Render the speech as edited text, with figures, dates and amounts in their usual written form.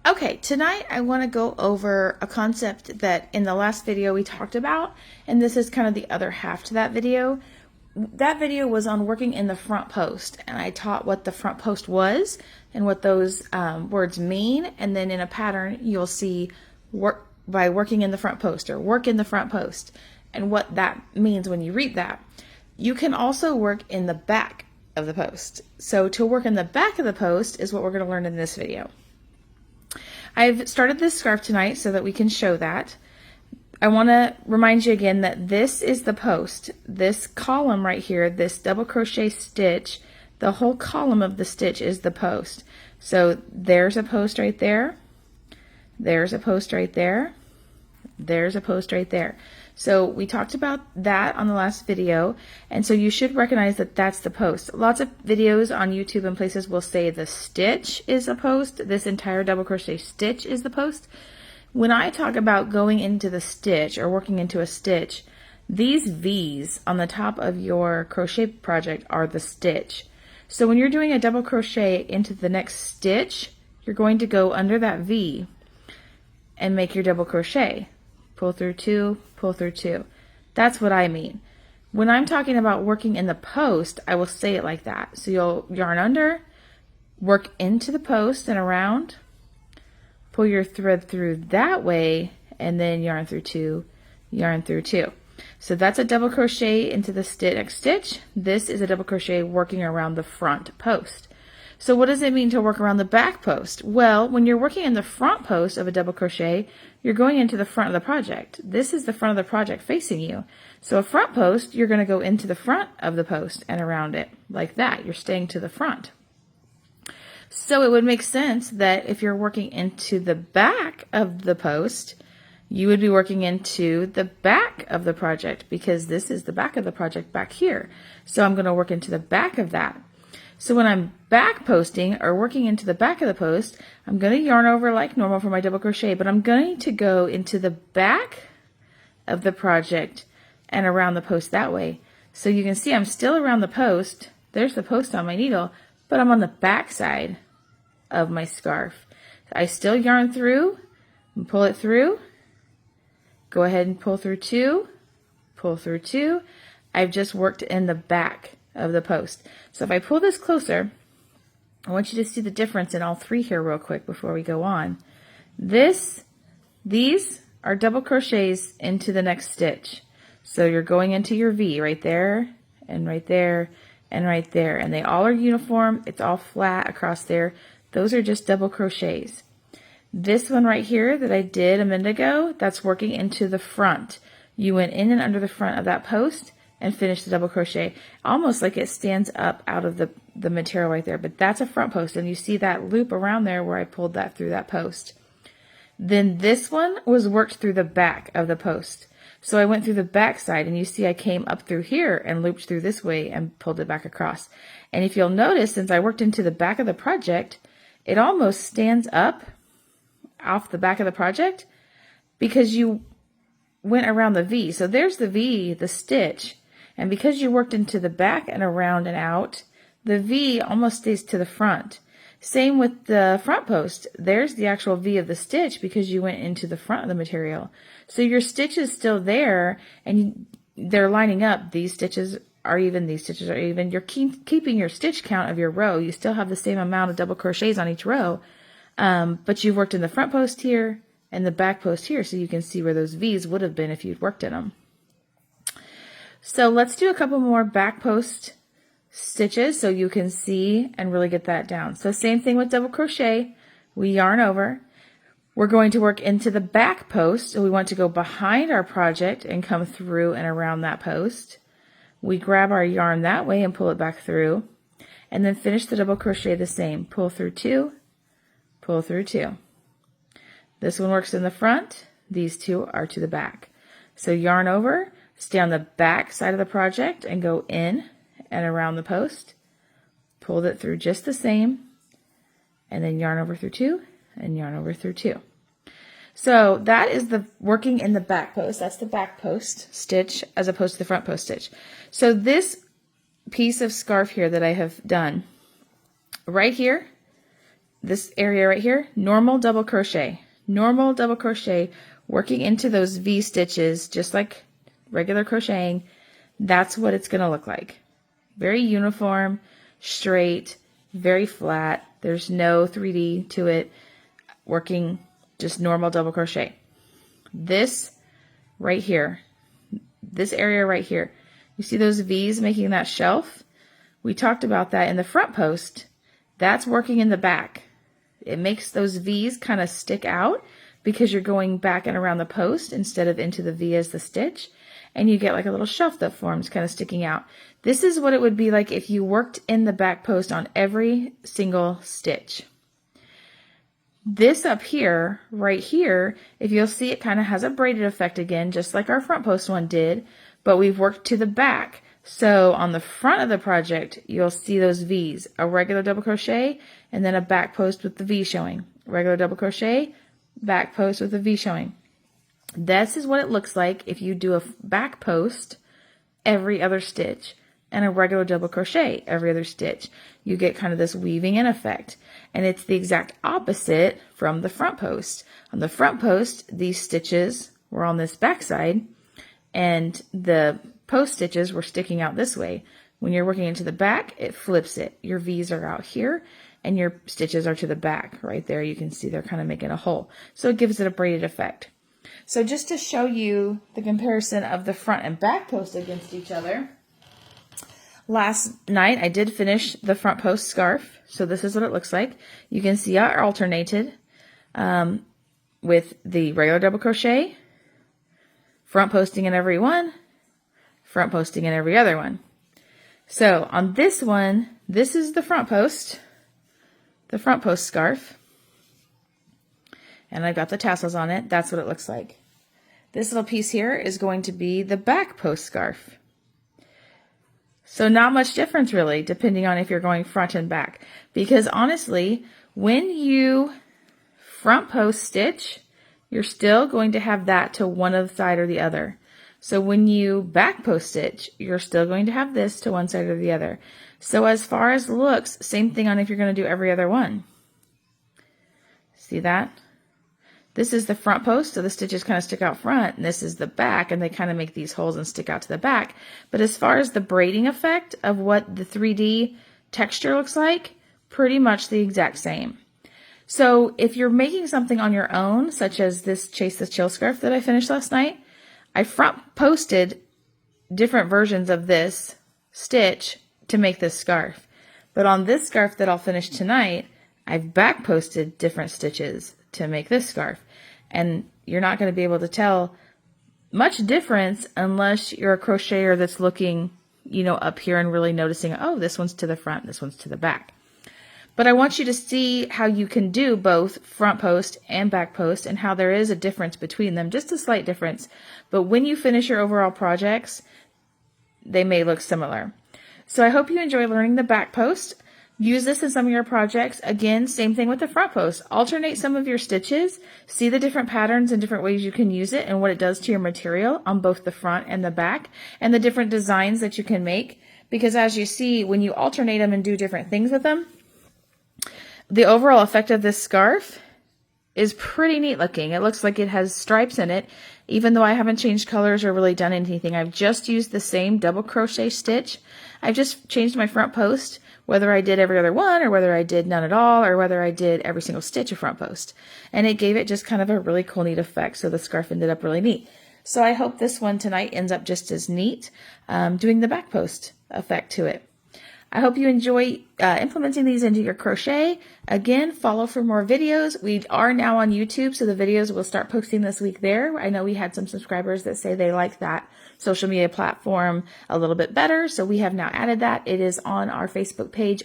Okay, tonight I want to go over a concept that in the last video we talked about, and this is kind of the other half to that video. That video was on working in the front post, and I taught what the front post was and what those words mean, and then in a pattern you'll see work by working in the front post or work in the front post and what that means when you read that. You can also work in the back of the post. So to work in the back of the post is what we're going to learn in this video. I've started this scarf tonight so that we can show that. I want to remind you again that this is the post. This column right here, this double crochet stitch, the whole column of the stitch is the post. So there's a post right there. There's a post right there. There's a post right there. So we talked about that on the last video, and so you should recognize that that's the post. Lots of videos on YouTube and places will say the stitch is a post. This entire double crochet stitch is the post. When I talk about going into the stitch or working into a stitch, these V's on the top of your crochet project are the stitch. So when you're doing a double crochet into the next stitch, you're going to go under that V and make your double crochet. Pull through two, pull through two. That's what I mean. When I'm talking about working in the post, I will say it like that. So you'll yarn under, work into the post and around, pull your thread through that way, and then yarn through two, yarn through two. So that's a double crochet into the next stitch. This is a double crochet working around the front post. So what does it mean to work around the back post? Well, when you're working in the front post of a double crochet, you're going into the front of the project. This is the front of the project facing you. So a front post, you're going to go into the front of the post and around it like that. You're staying to the front. So it would make sense that if you're working into the back of the post, you would be working into the back of the project because this is the back of the project back here. So I'm going to work into the back of that. So when I'm back posting or working into the back of the post, I'm going to yarn over like normal for my double crochet, but I'm going to go into the back of the project and around the post that way. So you can see I'm still around the post. There's the post on my needle, but I'm on the back side of my scarf. I still yarn through and pull it through. Go ahead and pull through two, pull through two. I've just worked in the back of the post. So if I pull this closer, I want you to see the difference in all three here real quick before we go on. These are double crochets into the next stitch. So you're going into your V right there and right there and right there, and they all are uniform. It's all flat across there. Those are just double crochets. This one right here that I did a minute ago, that's working into the front. You went in and under the front of that post and finish the double crochet, almost like it stands up out of the material right there, but that's a front post, and you see that loop around there where I pulled that through that post. Then this one was worked through the back of the post. So I went through the back side, and you see I came up through here and looped through this way and pulled it back across. And if you'll notice, since I worked into the back of the project, it almost stands up off the back of the project because you went around the V. So there's the V, the stitch. And because you worked into the back and around and out, the V almost stays to the front. Same with the front post. There's the actual V of the stitch because you went into the front of the material. So your stitch is still there and they're lining up. These stitches are even, these stitches are even. You're keeping your stitch count of your row. You still have the same amount of double crochets on each row, but you've worked in the front post here and the back post here, so you can see where those V's would have been if you'd worked in them. So let's do a couple more back post stitches so you can see and really get that down. So same thing with double crochet. We yarn over. We're going to work into the back post. So we want to go behind our project and come through and around that post. We grab our yarn that way and pull it back through. And then finish the double crochet the same. Pull through two, pull through two. This one works in the front. These two are to the back. So yarn over. Stay on the back side of the project and go in and around the post. Pull it through just the same, and then yarn over through two and yarn over through two. So that is the working in the back post. That's the back post stitch as opposed to the front post stitch. So this piece of scarf here that I have done right here this area right here, normal double crochet, working into those V stitches, just like regular crocheting. That's what it's going to look like. Very uniform, straight, very flat. There's no 3D to it. Working just normal double crochet. This right here, this area right here, you see those V's making that shelf? We talked about that in the front post. That's working in the back. It makes those V's kind of stick out because you're going back and around the post instead of into the V as the stitch. And you get like a little shelf that forms kind of sticking out. This is what it would be like if you worked in the back post on every single stitch. This up here, right here, if you'll see, it kind of has a braided effect again, just like our front post one did, but we've worked to the back. So on the front of the project, you'll see those V's, a regular double crochet, and then a back post with the V showing. Regular double crochet, back post with the V showing. This is what it looks like if you do a back post every other stitch and a regular double crochet every other stitch. You get kind of this weaving in effect. And it's the exact opposite from the front post. On the front post, these stitches were on this back side and the post stitches were sticking out this way. When you're working into the back, it flips it. Your V's are out here and your stitches are to the back. Right there, you can see they're kind of making a hole. So it gives it a braided effect. So just to show you the comparison of the front and back post against each other, last night I did finish the front post scarf. So this is what it looks like. You can see I alternated with the regular double crochet, front posting in every one, front posting in every other one. So on this one, this is the front post scarf. And I've got the tassels on it. That's what it looks like. This little piece here is going to be the back post scarf. So not much difference really, depending on if you're going front and back. Because honestly, when you front post stitch, you're still going to have that to one side or the other. So when you back post stitch, you're still going to have this to one side or the other. So as far as looks, same thing on if you're going to do every other one. See that? This is the front post, so the stitches kind of stick out front, and this is the back, and they kind of make these holes and stick out to the back. But as far as the braiding effect of what the 3D texture looks like, pretty much the exact same. So if you're making something on your own, such as this Chase the Chill scarf that I finished last night, I front posted different versions of this stitch to make this scarf. But on this scarf that I'll finish tonight, I've back posted different stitches to make this scarf. And you're not going to be able to tell much difference unless you're a crocheter that's looking, you know, up here and really noticing, oh, this one's to the front, this one's to the back. But I want you to see how you can do both front post and back post and how there is a difference between them, just a slight difference. But when you finish your overall projects, they may look similar. So I hope you enjoy learning the back post. Use this in some of your projects. Again, same thing with the front post. Alternate some of your stitches. See the different patterns and different ways you can use it and what it does to your material on both the front and the back, and the different designs that you can make. Because as you see, when you alternate them and do different things with them, the overall effect of this scarf is pretty neat looking. It looks like it has stripes in it, even though I haven't changed colors or really done anything. I've just used the same double crochet stitch. I've just changed my front post, whether I did every other one or whether I did none at all or whether I did every single stitch of front post. And it gave it just kind of a really cool, neat effect. So the scarf ended up really neat. So I hope this one tonight ends up just as neat, doing the back post effect to it. I hope you enjoy implementing these into your crochet. Again, follow for more videos. We are now on YouTube, so the videos will start posting this week there. I know we had some subscribers that say they like that social media platform a little bit better, so we have now added that. It is on our Facebook page